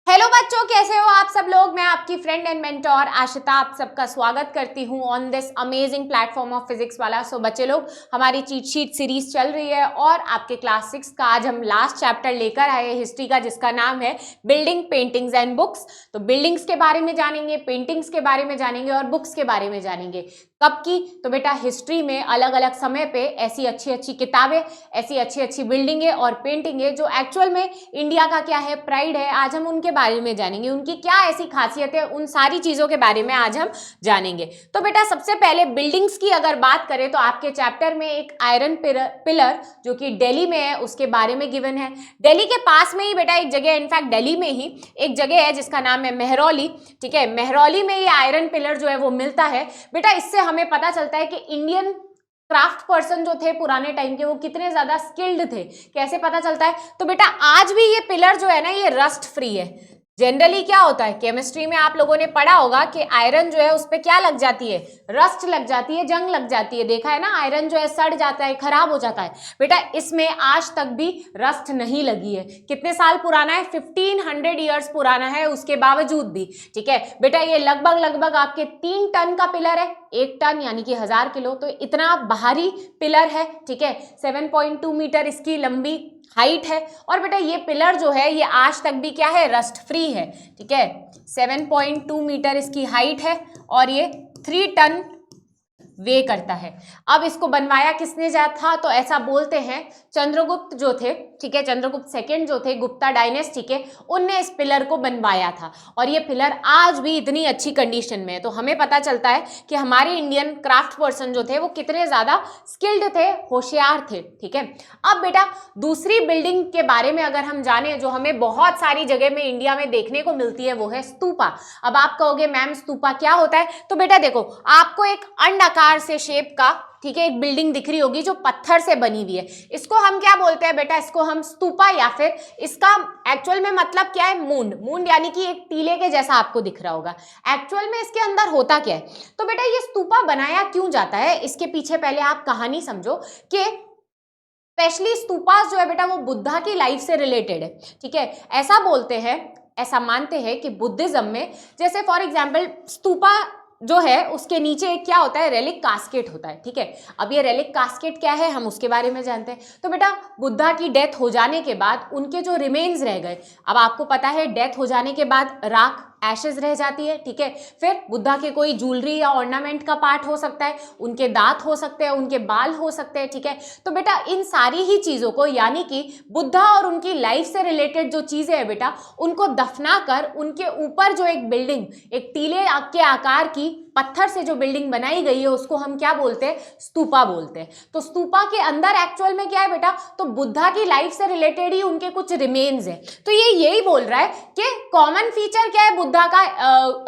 Hello बच्चों, कैसे हो आप सब लोग। मैं आपकी फ्रेंड एंड मेंटोर आशिता आप सबका स्वागत करती हूँ on this amazing platform of physics वाला। सो बच्चे लोग, हमारी चीट शीट सीरीज चल रही है और आपके क्लास 6 का आज हम लास्ट चैप्टर लेकर आए हैं हिस्ट्री का, जिसका नाम है बिल्डिंग, पेंटिंग्स एंड बुक्स। तो बिल्डिंग्स के बारे में जानेंगे, पेंटिंग्स के बारे में जानेंगे और बुक्स के बारे में जानेंगे। कब की? तो बेटा हिस्ट्री में अलग अलग समय पे ऐसी अच्छी अच्छी किताबें, ऐसी अच्छी अच्छी बिल्डिंगें और पेंटिंगें जो एक्चुअल में इंडिया का क्या है, प्राइड है, आज हम उनके बारे में जानेंगे। उनकी क्या ऐसी खासियत है, उन सारी चीजों के बारे में आज हम जानेंगे। तो बेटा सबसे पहले बिल्डिंग्स की अगर बात करें तो आपके चैप्टर में एक आयरन पिलर जो कि दिल्ली में है उसके बारे में गिवन है। दिल्ली के पास में ही बेटा एक जगह, इनफैक्ट दिल्ली में ही एक जगह है जिसका नाम है मेहरौली। ठीक है, मेहरौली में ये आयरन पिलर जो है वो मिलता है। बेटा इससे हमें पता चलता है कि इंडियन क्राफ्ट पर्सन जो थे पुराने टाइम के, वो कितने ज्यादा स्किल्ड थे। कैसे पता चलता है? तो बेटा आज भी ये पिलर जो है ना, ये रस्ट फ्री है। जनरली क्या होता है, केमिस्ट्री में आप लोगों ने पढ़ा होगा कि आयरन जो है उस पर क्या लग जाती है, रस्ट लग जाती है, जंग लग जाती है। देखा है ना, आयरन जो है सड़ जाता है, खराब हो जाता है। बेटा इसमें आज तक भी रस्ट नहीं लगी है। कितने साल पुराना है? 1500 ईयर्स पुराना है उसके बावजूद भी। ठीक है बेटा, ये लगभग लगभग आपके 3 टन का पिलर है। 1 टन यानी कि 1000 किलो, तो इतना भारी पिलर है। ठीक है, 7.2 मीटर इसकी लंबी हाइट है। और बेटा ये पिलर जो है ये आज तक भी क्या है, रस्ट फ्री है। ठीक है, 7.2 मीटर इसकी हाइट है और ये 3 टन वे करता है। अब इसको बनवाया किसने जा था? तो ऐसा बोलते हैं चंद्रगुप्त जो थे, ठीक है, चंद्रगुप्त सेकंड जो थे, गुप्ता डायनेस्टी के, उनने इस पिलर को बनवाया था। और ये पिलर आज भी इतनी अच्छी कंडीशन में है। तो हमें पता चलता है कि हमारे इंडियन क्राफ्ट पर्सन जो थे वो कितने ज्यादा स्किल्ड थे, होशियार थे। ठीक है, अब बेटा दूसरी बिल्डिंग के बारे में अगर हम जाने जो हमें बहुत सारी जगह में इंडिया में देखने को मिलती है, वो है स्तूपा। अब आप कहोगे मैम स्तूपा क्या होता है? तो बेटा देखो, आपको एक अंडाकार से शेप का, ठीक है, एक बिल्डिंग दिख रही होगी जो पत्थर से बनी हुई है। इसको हम क्या बोलते हैं बेटा? इसको हम स्तूपा, या फिर इसका एक्चुअल में मतलब क्या है, मूंड। मूंड यानी कि एक टीले के जैसा आपको दिख रहा होगा। एक्चुअल में इसके अंदर होता क्या है? तो बेटा ये स्तूपा बनाया क्यों जाता है, इसके पीछे पहले आप कहानी समझो कि स्पेशली स्तूपास जो है बेटा वो बुद्धा की लाइफ से रिलेटेड है। ठीक है, ऐसा बोलते हैं, ऐसा मानते हैं कि बुद्धिज्म में जैसे फॉर एग्जाम्पल स्तूपा जो है उसके नीचे एक क्या होता है, रेलिक कास्केट होता है। ठीक है, अब ये रेलिक कास्केट क्या है हम उसके बारे में जानते हैं। तो बेटा बुद्धा की डेथ हो जाने के बाद उनके जो रिमेन्स रह गए, अब आपको पता है डेथ हो जाने के बाद राख, एशेज रह जाती है। ठीक है, फिर बुद्धा के कोई ज्वेलरी या ऑर्नामेंट का पार्ट हो सकता है, उनके दांत हो सकते हैं, उनके बाल हो सकते हैं। ठीक है, तो बेटा इन सारी ही चीजों को, यानी कि बुद्धा और उनकी लाइफ से रिलेटेड जो चीजें हैं बेटा, उनको दफना कर उनके ऊपर जो एक बिल्डिंग, एक टीले के आकार की पत्थर से जो बिल्डिंग बनाई गई है उसको हम क्या बोलते हैं, स्तूपा बोलते हैं। तो स्तूपा के अंदर एक्चुअल में क्या है बेटा, तो बुद्धा की लाइफ से रिलेटेड ही उनके कुछ रिमेन्स है। तो ये यही बोल रहा है कि कॉमन फीचर क्या है बुद्धा का,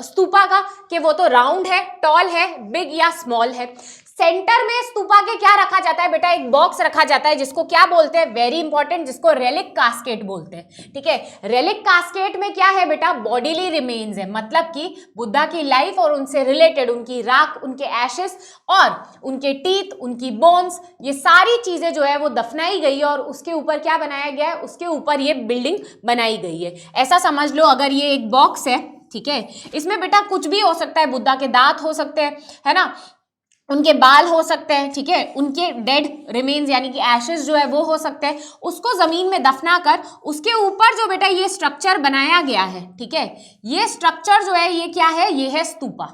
स्तूपा का, कि वो तो राउंड है, टॉल है, बिग या स्मॉल है। सेंटर में स्तूपा के क्या रखा जाता है बेटा, एक बॉक्स रखा जाता है जिसको क्या बोलते हैं, वेरी इंपॉर्टेंट, जिसको रेलिक कास्केट बोलते हैं। ठीक है, रेलिक कास्केट में क्या है बेटा, बॉडीली रिमेन्स है, मतलब कि बुद्धा की लाइफ और उनसे रिलेटेड उनकी राख, उनके एशेस और उनके टीथ, उनकी बोन्स, ये सारी चीजें जो है वो दफनाई गई है और उसके ऊपर क्या बनाया गया है, उसके ऊपर ये बिल्डिंग बनाई गई है। ऐसा समझ लो अगर ये एक बॉक्स है, ठीक है, इसमें बेटा कुछ भी हो सकता है, बुद्धा के दांत हो सकते हैं, है ना, उनके बाल हो सकते हैं, ठीक है, उनके डेड रिमेन्स यानी कि एशेस जो है वो हो सकते हैं, उसको जमीन में दफना कर उसके ऊपर जो बेटा ये स्ट्रक्चर बनाया गया है, ठीक है, ये स्ट्रक्चर जो है ये क्या है, ये है स्तूपा।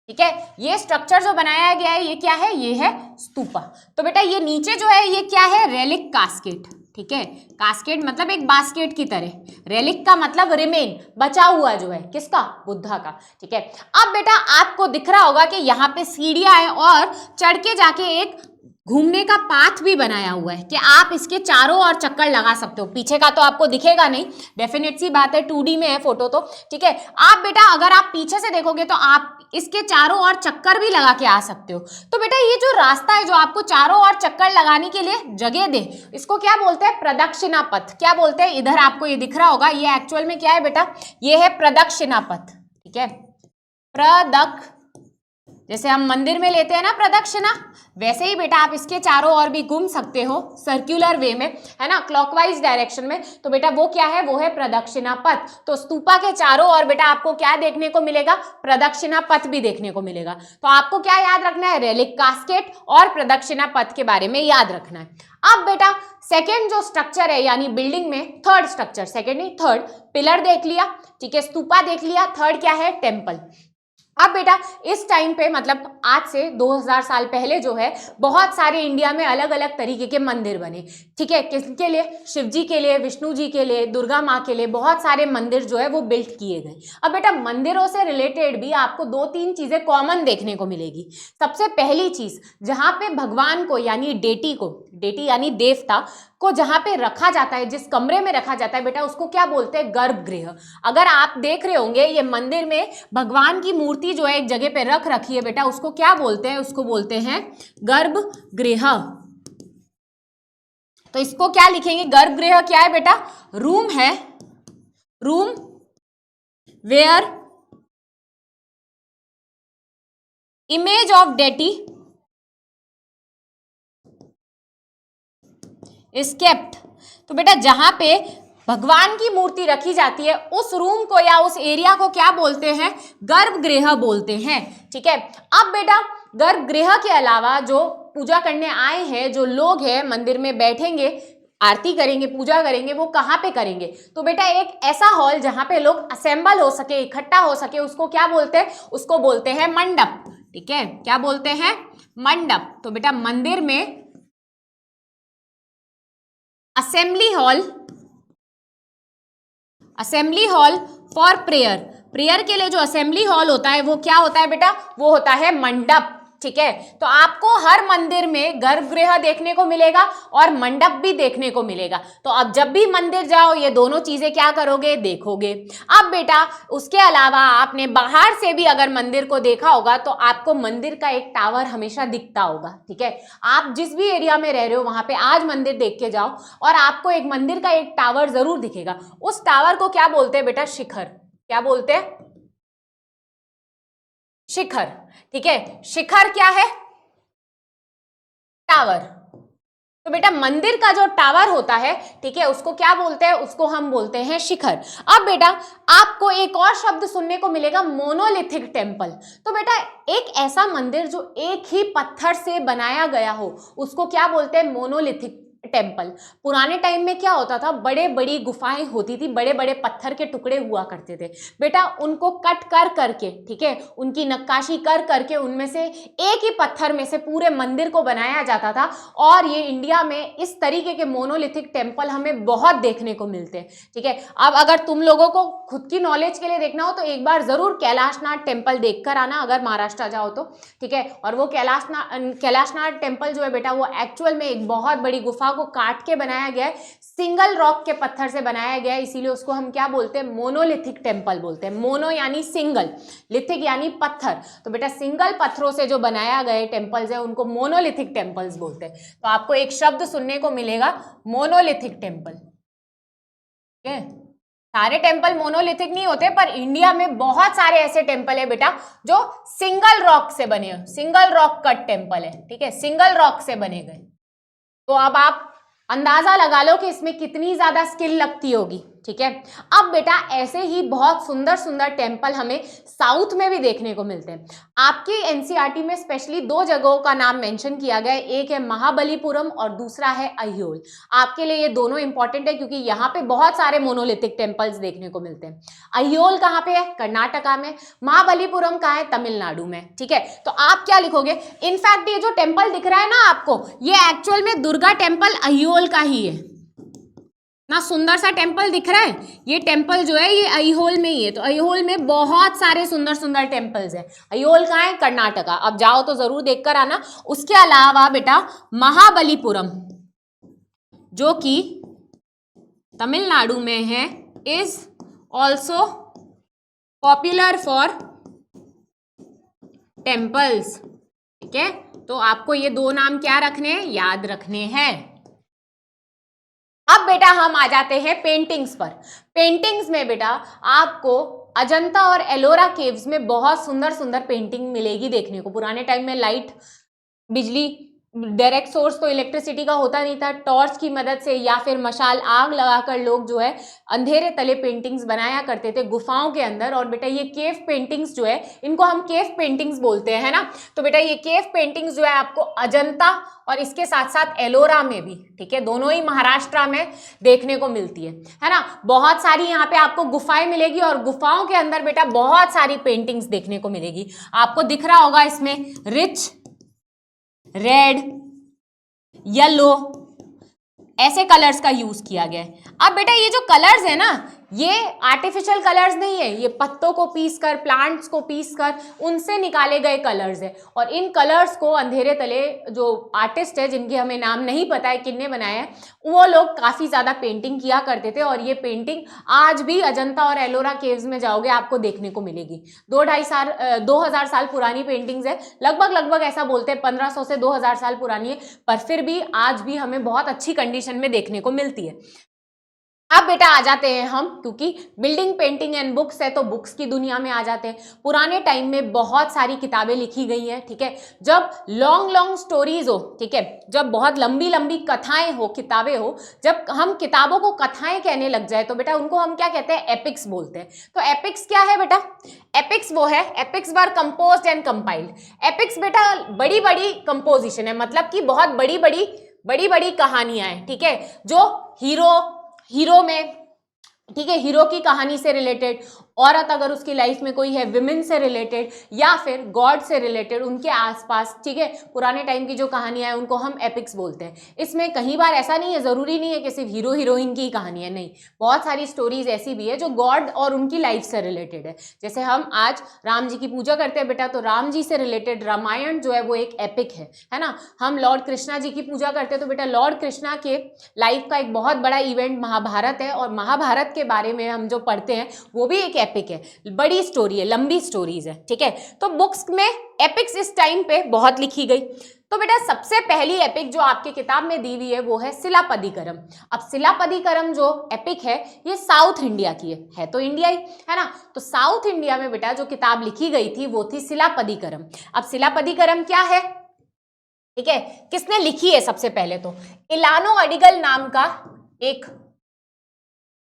ठीक है, ये स्ट्रक्चर जो बनाया गया है ये क्या है, ये है स्तूपा। तो बेटा ये नीचे जो है ये क्या है, रेलिक कास्केट। ठीक है, कास्केट मतलब एक बास्केट की तरह, रेलिक का मतलब रिमेन, बचा हुआ जो है, किसका, बुद्धा का। ठीक है, अब बेटा आपको दिख रहा होगा कि यहाँ पे सीढ़ियां हैं और चढ़ के जाके एक घूमने का पाथ भी बनाया हुआ है कि आप इसके चारों ओर चक्कर लगा सकते हो। पीछे का तो आपको दिखेगा नहीं, डेफिनेट सी बात है, 2D में है फोटो तो। ठीक है, आप बेटा अगर आप पीछे से देखोगे तो आप इसके चारों ओर चक्कर भी लगा के आ सकते हो। तो बेटा ये जो रास्ता है जो आपको चारों ओर चक्कर लगाने के लिए जगह दे, इसको क्या बोलते हैं, प्रदक्षिणा पथ। क्या बोलते हैं, इधर आपको ये दिख रहा होगा, ये एक्चुअल में क्या है बेटा, ये है प्रदक्षिणा पथ। ठीक है, प्रदक्षिणा जैसे हम मंदिर में लेते हैं ना प्रदक्षिणा, वैसे ही बेटा आप इसके चारों ओर भी घूम सकते हो सर्कुलर वे में, है ना, क्लॉकवाइज डायरेक्शन में। तो बेटा वो क्या है, वो है प्रदक्षिणा पथ। तो स्तूपा के चारों ओर बेटा आपको क्या देखने को मिलेगा, प्रदक्षिणा पथ भी देखने को मिलेगा। तो आपको क्या याद रखना है, रेलिक कास्केट और प्रदक्षिणा पथ के बारे में याद रखना है। अब बेटा सेकेंड जो स्ट्रक्चर है यानी बिल्डिंग में, थर्ड स्ट्रक्चर, सेकेंड नहीं थर्ड, पिलर देख लिया, ठीक है, स्तूपा देख लिया, थर्ड क्या है, टेम्पल। अब बेटा इस टाइम पे मतलब आज से 2000 साल पहले जो है बहुत सारे इंडिया में अलग अलग तरीके के मंदिर बने, ठीक है, किसके लिए, शिव जी के लिए, विष्णु जी के लिए, दुर्गा माँ के लिए, बहुत सारे मंदिर जो है वो बिल्ट किए गए। अब बेटा मंदिरों से रिलेटेड भी आपको 2-3 चीजें कॉमन देखने को मिलेगी। सबसे पहली चीज, जहां पे भगवान को यानी डेटी को, डेटी यानी देवता को जहां पे रखा जाता है, जिस कमरे में रखा जाता है बेटा, उसको क्या बोलते हैं, गर्भगृह। अगर आप देख रहे होंगे ये मंदिर में भगवान की मूर्ति जो है एक जगह पे रख रखी है बेटा, उसको क्या बोलते हैं, उसको बोलते हैं गर्भगृह। तो इसको क्या लिखेंगे, गर्भगृह क्या है बेटा, रूम है, room where image of deity is kept. तो बेटा जहां पे भगवान की मूर्ति रखी जाती है उस रूम को या उस एरिया को क्या बोलते हैं, गर्भगृह बोलते हैं, ठीक है। अब बेटा गर्भगृह के अलावा जो पूजा करने आए हैं जो लोग हैं मंदिर में बैठेंगे, आरती करेंगे, पूजा करेंगे, वो कहाँ पे करेंगे, तो बेटा एक ऐसा हॉल जहां पे लोग असेंबल हो सके, इकट्ठा हो सके, उसको क्या बोलते हैं, उसको बोलते हैं मंडप, ठीक है, क्या बोलते हैं, मंडप। तो बेटा मंदिर में assembly hall for prayer, prayer के लिए जो असेंबली हॉल होता है वो क्या होता है बेटा, वो होता है मंडप, ठीक है। तो आपको हर मंदिर में गर्भगृह देखने को मिलेगा और मंडप भी देखने को मिलेगा। तो अब जब भी मंदिर जाओ ये दोनों चीजें क्या करोगे, देखोगे। अब बेटा उसके अलावा आपने बाहर से भी अगर मंदिर को देखा होगा तो आपको मंदिर का एक टावर हमेशा दिखता होगा, ठीक है। आप जिस भी एरिया में रह रहे हो वहां पे आज मंदिर देख के जाओ और आपको एक मंदिर का एक टावर जरूर दिखेगा। उस टावर को क्या बोलते हैं बेटा, शिखर। क्या बोलते हैं, शिखर, ठीक है। शिखर क्या है, टावर। तो बेटा मंदिर का जो टावर होता है, ठीक है, उसको क्या बोलते हैं, उसको हम बोलते हैं शिखर। अब बेटा आपको एक और शब्द सुनने को मिलेगा, मोनोलिथिक टेम्पल। तो बेटा एक ऐसा मंदिर जो एक ही पत्थर से बनाया गया हो उसको क्या बोलते हैं, मोनोलिथिक टेम्पल। पुराने टाइम में क्या होता था, बड़े बड़ी गुफाएं होती थी, बड़े बड़े पत्थर के टुकड़े हुआ करते थे बेटा, उनको कट कर करके, ठीक है, उनकी नक्काशी कर करके उनमें से एक ही पत्थर में से पूरे मंदिर को बनाया जाता था। और ये इंडिया में इस तरीके के मोनोलिथिक टेम्पल हमें बहुत देखने को मिलते हैं, ठीक है। अब अगर तुम लोगों को खुद की नॉलेज के लिए देखना हो तो एक बार जरूर कैलाशनाथ टेम्पल देखकर आना अगर महाराष्ट्र जाओ तो, ठीक है। और वो कैलाशनाथ टेम्पल जो है बेटा वो एक्चुअल में एक बहुत बड़ी गुफा को काट के बनाया गया है, सिंगल रॉक के पत्थर से बनाया गया है, इसीलिए उसको हम क्या बोलते हैं, मोनोलिथिक टेम्पल बोलते हैं। मोनो यानी सिंगल, लिथिक यानी पत्थर। तो बेटा सिंगल पत्थरों से जो बनाया गए टेम्पल्स है उनको मोनोलिथिक टेम्पल्स बोलते हैं। तो आपको एक शब्द सुनने को मिलेगा, मोनोलिथिक टेम्पल, ठीक है। सारे टेम्पल मोनोलिथिक नहीं होते पर इंडिया में बहुत सारे ऐसे टेम्पल है बेटा जो सिंगल रॉक से बने हो, सिंगल रॉक कट टेम्पल है, ठीक है, सिंगल रॉक से बने गए। तो अब आप अंदाजा लगा लो कि इसमें कितनी ज्यादा स्किल लगती होगी, ठीक है। अब बेटा ऐसे ही बहुत सुंदर सुंदर टेम्पल हमें साउथ में भी देखने को मिलते हैं। आपकी एनसीईआरटी में स्पेशली 2 जगहों का नाम मेंशन किया गया है, एक है महाबलीपुरम और दूसरा है अहियोल। आपके लिए ये दोनों इंपॉर्टेंट है क्योंकि यहाँ पे बहुत सारे मोनोलिथिक टेम्पल्स देखने को मिलते हैं। अहियोल कहाँ पे है, कर्नाटका में। महाबलीपुरम कहाँ है, तमिलनाडु में, ठीक है। तो आप क्या लिखोगे, इनफैक्ट ये जो टेम्पल दिख रहा है ना आपको, ये एक्चुअल में दुर्गा टेम्पल अहियोल का ही है ना। सुंदर सा टेम्पल दिख रहा है, ये टेम्पल जो है ये अहियोल में ही है। तो अहियोल में बहुत सारे सुंदर सुंदर टेम्पल्स हैं। अहियोल कहाँ है, कर्नाटका। अब जाओ तो जरूर देखकर आना। उसके अलावा बेटा महाबलीपुरम जो कि तमिलनाडु में है, is also popular for temples, ठीक है। तो आपको ये 2 नाम क्या रखने हैं, याद रखने हैं। अब बेटा हम आ जाते हैं पेंटिंग्स पर। पेंटिंग्स में बेटा आपको अजंता और एलोरा केव्स में बहुत सुंदर सुंदर पेंटिंग मिलेगी देखने को। पुराने टाइम में लाइट, बिजली, डायरेक्ट सोर्स तो इलेक्ट्रिसिटी का होता नहीं था, टॉर्च की मदद से या फिर मशाल आग लगाकर लोग जो है अंधेरे तले पेंटिंग्स बनाया करते थे गुफाओं के अंदर। और बेटा ये केव पेंटिंग्स जो है इनको हम केव पेंटिंग्स बोलते हैं, है ना। तो बेटा ये केव पेंटिंग्स जो है आपको अजंता और इसके साथ साथ एलोरा में भी, ठीक है, दोनों ही महाराष्ट्र में देखने को मिलती है ना। बहुत सारी यहाँ पे आपको गुफाएं मिलेगी और गुफाओं के अंदर बेटा बहुत सारी पेंटिंग्स देखने को मिलेगी। आपको दिख रहा होगा इसमें रिच, रेड, येलो, ऐसे कलर्स का यूज किया गया है। अब बेटा ये जो कलर्स है ना, ये आर्टिफिशियल कलर्स नहीं है, ये पत्तों को पीसकर, प्लांट्स को पीसकर उनसे निकाले गए कलर्स है। और इन कलर्स को अंधेरे तले जो आर्टिस्ट है, जिनके हमें नाम नहीं पता है किन्ने बनाया है, वो लोग काफी ज्यादा पेंटिंग किया करते थे। और ये पेंटिंग आज भी अजंता और एलोरा केव्स में जाओगे आपको देखने को मिलेगी। 2000 साल पुरानी पेंटिंग्स है, लगभग ऐसा बोलते हैं 1500 से 2000 साल पुरानी है, पर फिर भी आज भी हमें बहुत अच्छी कंडीशन में देखने को मिलती है। अब बेटा आ जाते हैं हम, क्योंकि बिल्डिंग पेंटिंग एंड बुक्स है तो बुक्स की दुनिया में आ जाते हैं। पुराने टाइम में बहुत सारी किताबें लिखी गई हैं, ठीक है। जब लॉन्ग स्टोरीज हो, ठीक है, जब बहुत लंबी कथाएं हो, किताबें हो, जब हम किताबों को कथाएं कहने लग जाए तो बेटा उनको हम क्या कहते हैं, एपिक्स बोलते हैं। तो एपिक्स क्या है बेटा, एपिक्स वो है, epics were composed and compiled. Epics बेटा बड़ी कंपोजिशन है, मतलब कि बहुत बड़ी कहानियां हैं, ठीक है, जो हीरो में, ठीक है, हीरो की कहानी से रिलेटेड, औरत अगर उसकी लाइफ में कोई है, विमेन से रिलेटेड, या फिर गॉड से रिलेटेड, उनके आसपास, ठीक है, पुराने टाइम की जो कहानियां हैं उनको हम एपिक्स बोलते हैं। इसमें कई बार ऐसा नहीं है, जरूरी नहीं है कि सिर्फ हीरो हीरोइन की कहानी है, नहीं, बहुत सारी स्टोरीज ऐसी भी है जो गॉड और उनकी लाइफ से रिलेटेड है। जैसे हम आज राम जी की पूजा करते हैं बेटा, तो राम जी से रिलेटेड रामायण जो है वो एक एपिक है ना। हम लॉर्ड कृष्णा जी की पूजा करते हैं तो बेटा लॉर्ड कृष्णा के लाइफ का एक बहुत बड़ा इवेंट महाभारत है, और महाभारत के बारे में हम जो पढ़ते हैं वो भी एक एपिक है, बड़ी स्टोरी है, लंबी स्टोरीज है, ठीक है। तो बुक्स में एपिक्स इस टाइम पे बहुत लिखी गई। तो बेटा सबसे पहली एपिक जो आपके किताब में दी हुई है वो है सिलापदीकरम। अब सिलापदीकरम जो एपिक है ये साउथ इंडिया की है तो इंडिया ही है ना। तो साउथ इंडिया में बेटा जो किताब लिखी गई थी वो थी सिलापदीकरम। अब सिलापदीकरम क्या है, ठीक है, किसने लिखी है, सबसे पहले तो इलानो अडिगल नाम का एक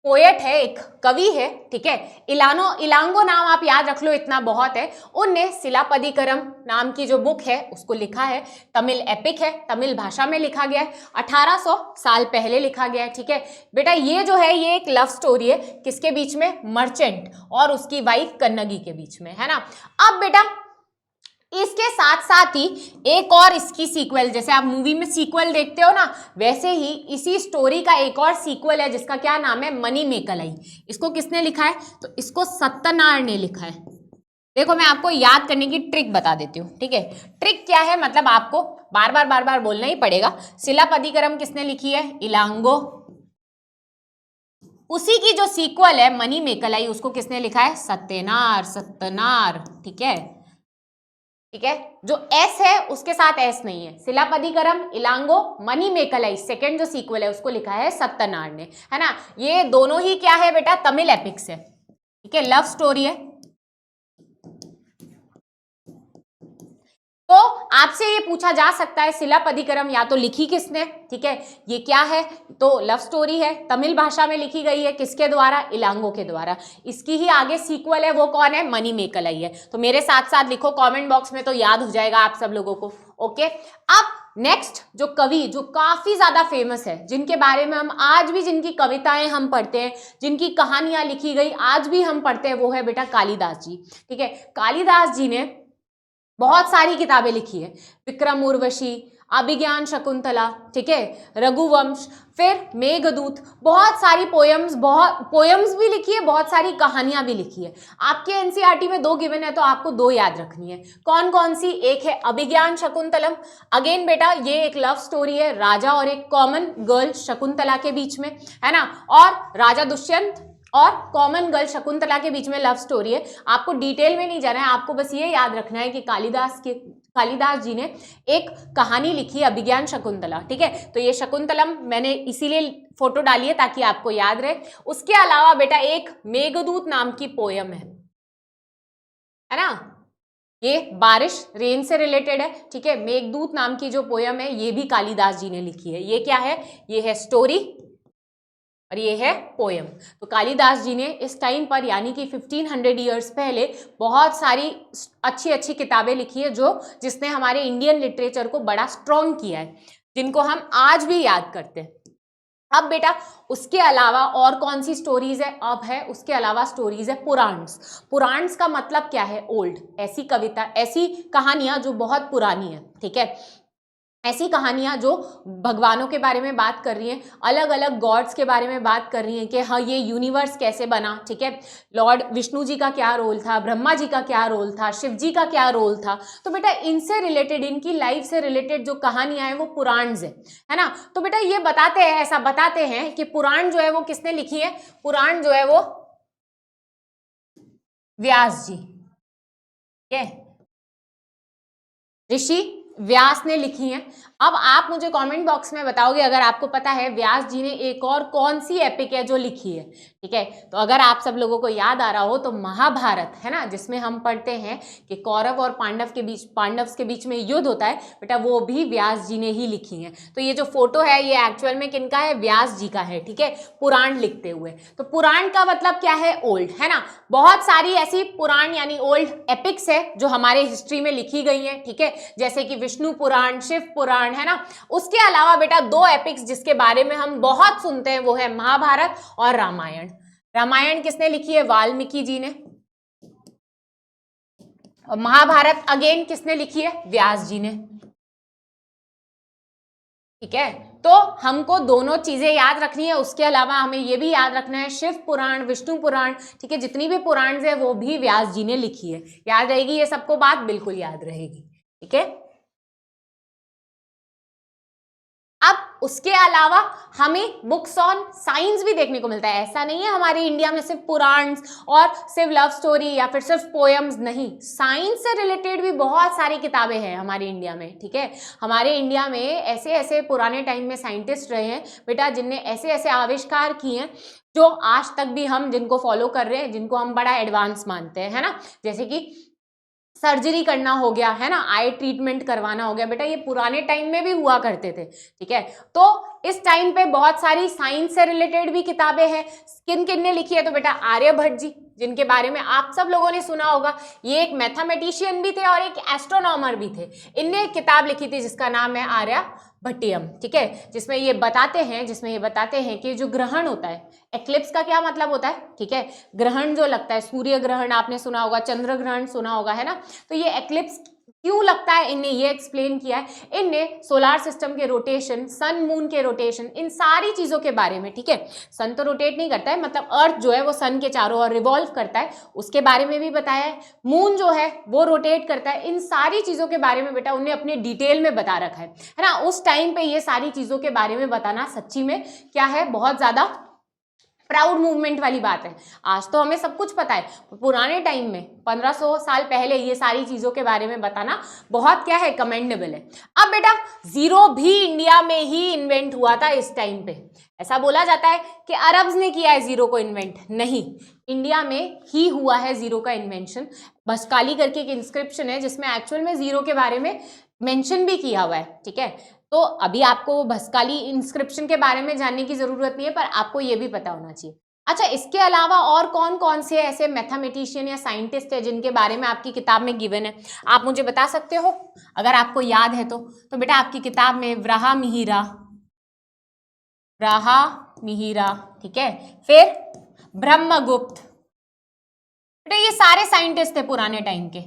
पोएट है, एक कवि है, ठीक है। इलांगो नाम आप याद रख लो, इतना बहुत है। उनने सिलापदीकरम नाम की जो बुक है उसको लिखा है, तमिल एपिक है, तमिल भाषा में लिखा गया है, 1800 साल पहले लिखा गया है, ठीक है। बेटा ये जो है ये एक लव स्टोरी है, किसके बीच में, मर्चेंट और उसकी वाइफ कन्नगी के बीच में, है ना। अब बेटा इसके साथ साथ ही एक और इसकी सीक्वल, जैसे आप मूवी में सीक्वल देखते हो ना, वैसे ही इसी स्टोरी का एक और सीक्वल है जिसका क्या नाम है, मणिमेकलाई। इसको किसने लिखा है, तो इसको सत्तनार ने लिखा है। देखो मैं आपको याद करने की ट्रिक बता देती हूँ, ठीक है। ट्रिक क्या है, मतलब आपको बार बार बोलना ही पड़ेगा। सिलापदीकरम किसने लिखी है, इलांगो। उसी की जो सीक्वल है मणिमेकलाई, उसको किसने लिखा है, सत्तनार, ठीक है, ठीक है। जो एस है उसके साथ एस नहीं है। सिलापदीकरम, इलांगो, मणिमेकलाई, सेकंड जो सीक्वल है उसको लिखा है सत्तनार ने, है ना। ये दोनों ही क्या है बेटा, तमिल एपिक्स है, ठीक है, लव स्टोरी है। तो आपसे ये पूछा जा सकता है सिलापदीकरम या तो लिखी किसने, ठीक है, ये क्या है, तो लव स्टोरी है, तमिल भाषा में लिखी गई है, किसके द्वारा, इलांगो के द्वारा। इसकी ही आगे सीक्वल है, वो कौन है, मणिमेकलाई है। तो मेरे साथ साथ लिखो कमेंट बॉक्स में, तो याद हो जाएगा आप सब लोगों को, ओके। अब नेक्स्ट जो कवि जो काफी ज्यादा फेमस है, जिनके बारे में हम आज भी, जिनकी कविताएं हम पढ़ते हैं, जिनकी कहानियां लिखी गई आज भी हम पढ़ते हैं, वो है बेटा कालिदास जी, ठीक है। कालिदास जी ने बहुत सारी किताबें लिखी है, विक्रम उर्वशी, अभिज्ञान शकुंतला, ठीक है, रघुवंश, फिर मेघदूत, बहुत सारी पोयम्स भी लिखी है, बहुत सारी कहानियां भी लिखी है। आपके एनसीईआरटी में 2 गिवन है तो आपको 2 याद रखनी है। कौन कौन सी, एक है अभिज्ञान शकुंतलम, अगेन बेटा ये एक लव स्टोरी है, राजा और एक कॉमन गर्ल शकुंतला के बीच में, है ना। और राजा दुष्यंत और कॉमन गर्ल शकुंतला के बीच में लव स्टोरी है। आपको डिटेल में नहीं जाना है, आपको बस ये याद रखना है कि कालिदास जी ने एक कहानी लिखी अभिज्ञान शकुंतला, ठीक है। तो ये शकुंतलम मैंने इसीलिए फोटो डाली है ताकि आपको याद रहे। उसके अलावा बेटा एक मेघदूत नाम की पोयम है ना, ये बारिश रेन से रिलेटेड है, ठीक है। मेघदूत नाम की जो पोयम है ये भी कालिदास जी ने लिखी है। ये क्या है, ये है स्टोरी और ये है पोयम। तो कालिदास जी ने इस टाइम पर यानी कि 1500 ईयर्स पहले बहुत सारी अच्छी अच्छी किताबें लिखी है जिसने हमारे इंडियन लिटरेचर को बड़ा स्ट्रॉन्ग किया है, जिनको हम आज भी याद करते हैं। अब बेटा उसके अलावा और कौन सी स्टोरीज है, अब है उसके अलावा स्टोरीज है पुराण्स। पुराण्स का मतलब क्या है, ओल्ड, ऐसी कविता, ऐसी कहानियां जो बहुत पुरानी है, ठीक है। ऐसी कहानियां जो भगवानों के बारे में बात कर रही हैं, अलग अलग गॉड्स के बारे में बात कर रही हैं कि हाँ ये यूनिवर्स कैसे बना, ठीक है। लॉर्ड विष्णु जी का क्या रोल था, ब्रह्मा जी का क्या रोल था, शिव जी का क्या रोल था। तो बेटा इनसे रिलेटेड, इनकी लाइफ से रिलेटेड जो कहानियां हैं वो पुराण्स है ना। तो बेटा ये ऐसा बताते हैं कि पुराण जो है वो किसने लिखी है, पुराण जो है वो व्यास जी, ठीक है, ऋषि व्यास ने लिखी हैं। अब आप मुझे कमेंट बॉक्स में बताओगे अगर आपको पता है व्यास जी ने एक और कौन सी एपिक है जो लिखी है, ठीक है। तो अगर आप सब लोगों को याद आ रहा हो तो महाभारत है ना, जिसमें हम पढ़ते हैं कि कौरव और पांडव के बीच में युद्ध होता है, बेटा वो भी व्यास जी ने ही लिखी है। तो ये जो फोटो है ये एक्चुअल में किनका है, व्यास जी का है, ठीक है, पुराण लिखते हुए। तो पुराण का मतलब क्या है, ओल्ड, है ना। बहुत सारी ऐसी पुराण यानी ओल्ड एपिक्स है जो हमारे हिस्ट्री में लिखी गई है, ठीक है, जैसे कि विष्णु पुराण, शिव पुराण, है ना। उसके अलावा बेटा दो एपिक्स जिसके बारे में हम बहुत सुनते हैं वो है महाभारत और रामायण। रामायण किसने लिखी है, वाल्मीकि जी ने। और महाभारत अगेन किसने लिखी है, व्यास जी ने, ठीक है। तो हमको दोनों चीजें याद रखनी है, उसके अलावा हमें यह भी याद रखना है शिव पुराण, विष्णु पुराण, ठीक है, जितनी भी पुराण है वो भी व्यास जी ने लिखी है। याद रहेगी ये सबको बात, बिल्कुल याद रहेगी, ठीक है। अब उसके अलावा हमें बुक्स ऑन साइंस भी देखने को मिलता है। ऐसा नहीं है हमारे इंडिया में सिर्फ पुराण और सिर्फ लव स्टोरी या फिर सिर्फ पोएम्स, नहीं, साइंस से रिलेटेड भी बहुत सारी किताबें हैं हमारे इंडिया में, ठीक है। हमारे इंडिया में ऐसे ऐसे पुराने टाइम में साइंटिस्ट रहे हैं बेटा जिनने ऐसे ऐसे आविष्कार किए हैं जो आज तक भी हम जिनको फॉलो कर रहे हैं, जिनको हम बड़ा एडवांस मानते हैं, है ना। जैसे कि सर्जरी करना हो गया, है ना, आई ट्रीटमेंट करवाना हो गया, बेटा ये पुराने टाइम में भी हुआ करते थे, ठीक है। तो इस टाइम पे बहुत सारी साइंस से रिलेटेड भी किताबें हैं। किन किन ने लिखी है, तो बेटा आर्यभट्ट जी, जिनके बारे में आप सब लोगों ने सुना होगा। ये एक मैथमेटिशियन भी थे और एक एस्ट्रोनॉमर भी थे। इनने एक किताब लिखी थी जिसका नाम है आर्यभट्टियम, ठीक है, जिसमें ये बताते हैं कि जो ग्रहण होता है, एक्लिप्स का क्या मतलब होता है, ठीक है, ग्रहण जो लगता है, सूर्य ग्रहण आपने सुना होगा, चंद्र ग्रहण सुना होगा, है ना। तो ये एक्लिप्स क्यों लगता है, इनने ये एक्सप्लेन किया है। इनने सोलार सिस्टम के रोटेशन, सन मून के रोटेशन, इन सारी चीजों के बारे में, ठीक है, सन तो रोटेट नहीं करता है, मतलब अर्थ जो है वो सन के चारों ओर रिवॉल्व करता है, उसके बारे में भी बताया है। मून जो है वो रोटेट करता है, इन सारी चीजों के बारे में बेटा उन्हें अपने डिटेल में बता रखा है ना। उस टाइम पे ये सारी चीजों के बारे में बताना सच्ची में क्या है, बहुत ज्यादा प्राउड मूवमेंट वाली बात है। आज तो हमें सब कुछ पता है, पुराने टाइम में 1500 साल पहले ये सारी चीजों के बारे में बताना बहुत क्या है, कमेंडेबल है। अब बेटा जीरो भी इंडिया में ही इन्वेंट हुआ था इस टाइम पे। ऐसा बोला जाता है कि अरब्स ने किया है जीरो को इन्वेंट, नहीं, इंडिया में ही हुआ है जीरो का इन्वेंशन। भस्काली करके एक इंस्क्रिप्शन है जिसमें एक्चुअल में जीरो के बारे में मेंशन भी किया हुआ है, ठीक है। तो अभी आपको भस्काली इंस्क्रिप्शन के बारे में जानने की जरूरत नहीं है, पर आपको ये भी पता होना चाहिए। अच्छा, इसके अलावा और कौन कौन से ऐसे मैथमेटिशियन या साइंटिस्ट है जिनके बारे में आपकी किताब में गिवन है, आप मुझे बता सकते हो अगर आपको याद है तो बेटा आपकी किताब में व्राहा मिहिरा, ठीक है, फिर ब्रह्मगुप्त, बेटा ये सारे साइंटिस्ट थे पुराने टाइम के,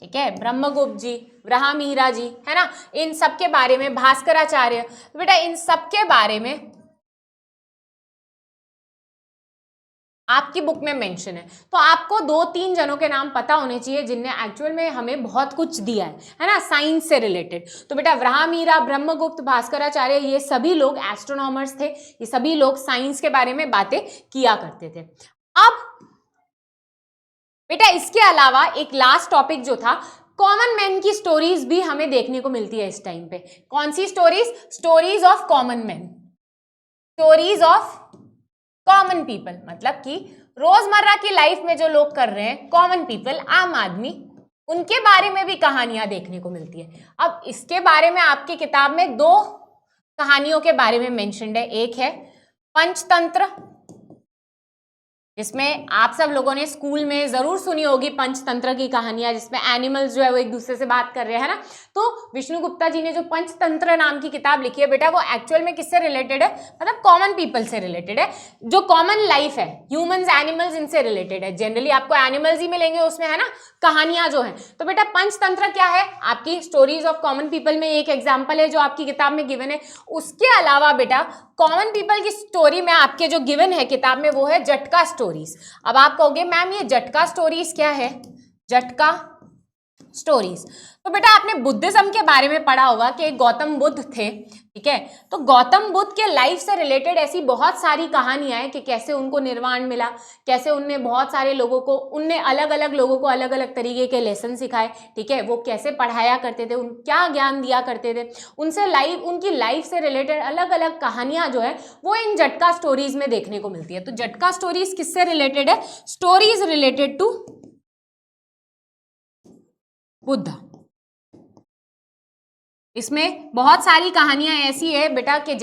ठीक है, ब्रह्मगुप्त जी, व्राहा मिहिरा जी, है ना, इन सब के बारे में, भास्कराचार्य, बेटा इन सब के बारे में आपकी बुक में मेंशन है। तो आपको 2-3 जनों के नाम पता होने चाहिए जिनने एक्चुअल में हमें बहुत कुछ दिया है ना, साइंस से रिलेटेड। तो बेटा व्राहमिहिर, ब्रह्मगुप्त, भास्कराचार्य, ये सभी लोग एस्ट्रोनॉमर्स थे, ये सभी लोग साइंस के बारे में बातें किया करते थे। अब बेटा इसके अलावा एक लास्ट टॉपिक जो था, कॉमन मैन की स्टोरीज भी हमें देखने को मिलती है इस टाइम पे। कौन सी stories? Stories of common man, stories of common people, मतलब कि रोजमर्रा की लाइफ में जो लोग कर रहे हैं, कॉमन पीपल, आम आदमी, उनके बारे में भी कहानियां देखने को मिलती है। अब इसके बारे में आपकी किताब में 2 कहानियों के बारे में मेंशन्ड है। एक है पंचतंत्र, जिसमें आप सब लोगों ने स्कूल में जरूर सुनी होगी पंचतंत्र की कहानियां, जिसमें एनिमल्स जो है वो एक दूसरे से बात कर रहे हैं ना। तो विष्णु गुप्ता जी ने जो पंचतंत्र नाम की किताब लिखी है बेटा, वो एक्चुअल में किससे रिलेटेड है? मतलब कॉमन पीपल से रिलेटेड है, जो कॉमन लाइफ है, ह्यूमंस, एनिमल्स, इनसे रिलेटेड है। जनरली आपको एनिमल्स ही मिलेंगे उसमें, है ना, कहानियां जो है। तो बेटा पंचतंत्र क्या है? आपकी स्टोरीज ऑफ कॉमन पीपल में एक एग्जाम्पल है जो आपकी किताब में गिवन है। उसके अलावा बेटा कॉमन पीपल की स्टोरी में आपके जो गिवन है किताब में, वो है जटका स्टोरीज। अब आप कहोगे मैम ये जटका स्टोरीज क्या है? जटका स्टोरीज, तो बेटा आपने बुद्धिज्म के बारे में पढ़ा होगा कि गौतम बुद्ध थे, ठीक है। तो गौतम बुद्ध के लाइफ से रिलेटेड ऐसी बहुत सारी कहानियां हैं कि कैसे उनको निर्वाण मिला, कैसे उनने बहुत सारे लोगों को, उनने अलग अलग लोगों को अलग अलग तरीके के लेसन सिखाए, ठीक है। वो कैसे पढ़ाया करते थे, उन क्या ज्ञान दिया करते थे, उनसे लाइफ, उनकी लाइफ से रिलेटेड अलग अलग कहानियां जो है वो इन जटका स्टोरीज में देखने को मिलती है। तो जटका स्टोरीज किससे रिलेटेड है? Stories related to Buddha. इसमें बहुत सारी कहानियां ऐसी है बेटा कि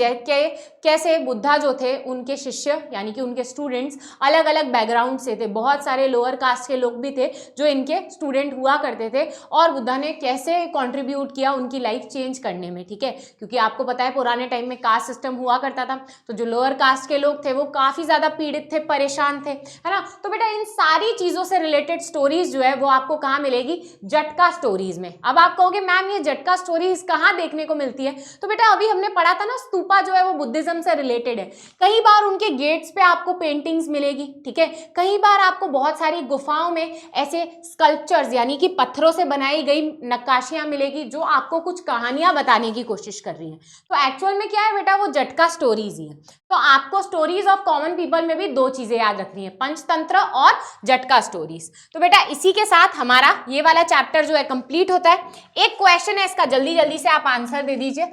कैसे बुद्धा जो थे, उनके शिष्य यानी कि उनके स्टूडेंट्स अलग अलग बैकग्राउंड से थे। बहुत सारे लोअर कास्ट के लोग भी थे जो इनके स्टूडेंट हुआ करते थे, और बुद्धा ने कैसे कंट्रीब्यूट किया उनकी लाइफ चेंज करने में, ठीक है। क्योंकि आपको पता है पुराने टाइम में कास्ट सिस्टम हुआ करता था, तो जो लोअर कास्ट के लोग थे वो काफ़ी ज़्यादा पीड़ित थे, परेशान थे, है ना। तो बेटा इन सारी चीज़ों से रिलेटेड स्टोरीज जो है वो आपको कहाँ मिलेगी? जटका स्टोरीज में। अब आप कहोगे मैम ये जटका स्टोरीज कहाँ देखने को मिलती है? तो बेटा अभी हमने पढ़ा था ना, स्तूपा जो है वो बुद्धिज्म से रिलेटेड है। कई बार उनके गेट्स पे आपको पेंटिंग्स मिलेगी, ठीक है। कई बार आपको बहुत सारी गुफाओं में ऐसे स्कल्पचर्स यानी कि पत्थरों से बनाई गई नक्काशियां मिलेगी जो आपको कुछ कहानियां बताने की कोशिश कर रही हैं। तो एक्चुअल में क्या है बेटा? वो जटका स्टोरीज ही है। तो आपको स्टोरीज ऑफ कॉमन पीपल में भी 2 चीजें याद रखनी है, पंचतंत्र और जटका स्टोरीज। तो बेटा इसी के साथ हमारा ये वाला चैप्टर जो है कंप्लीट होता है। एक क्वेश्चन है इसका, जल्दी जल्दी से आप आंसर दे दीजिए।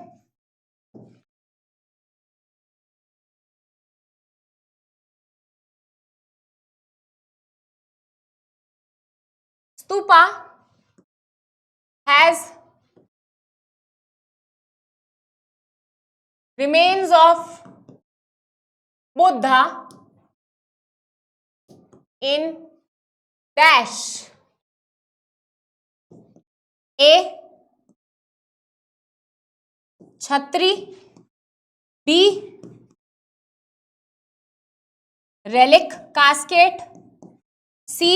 Stupa has remains of Buddha in dash A छतरी, B relic casket, C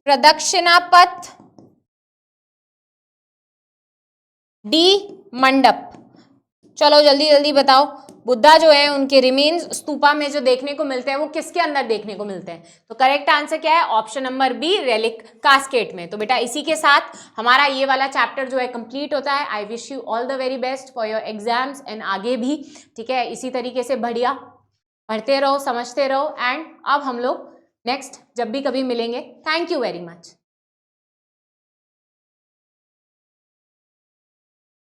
प्रदक्षिणा पथ, डी मंडप। चलो जल्दी जल्दी बताओ, बुद्धा जो है उनके रिमेन्स स्तूपा में जो देखने को मिलते हैं वो किसके अंदर देखने को मिलते हैं? तो करेक्ट आंसर क्या है? Option number B, relic casket में। तो बेटा इसी के साथ हमारा ये वाला चैप्टर जो है कंप्लीट होता है। I wish you all the very best for your exams and आगे भी, ठीक है, इसी तरीके से बढ़िया पढ़ते रहो, समझते रहो। एंड अब हम लोग नेक्स्ट जब भी कभी मिलेंगे। Thank you very much.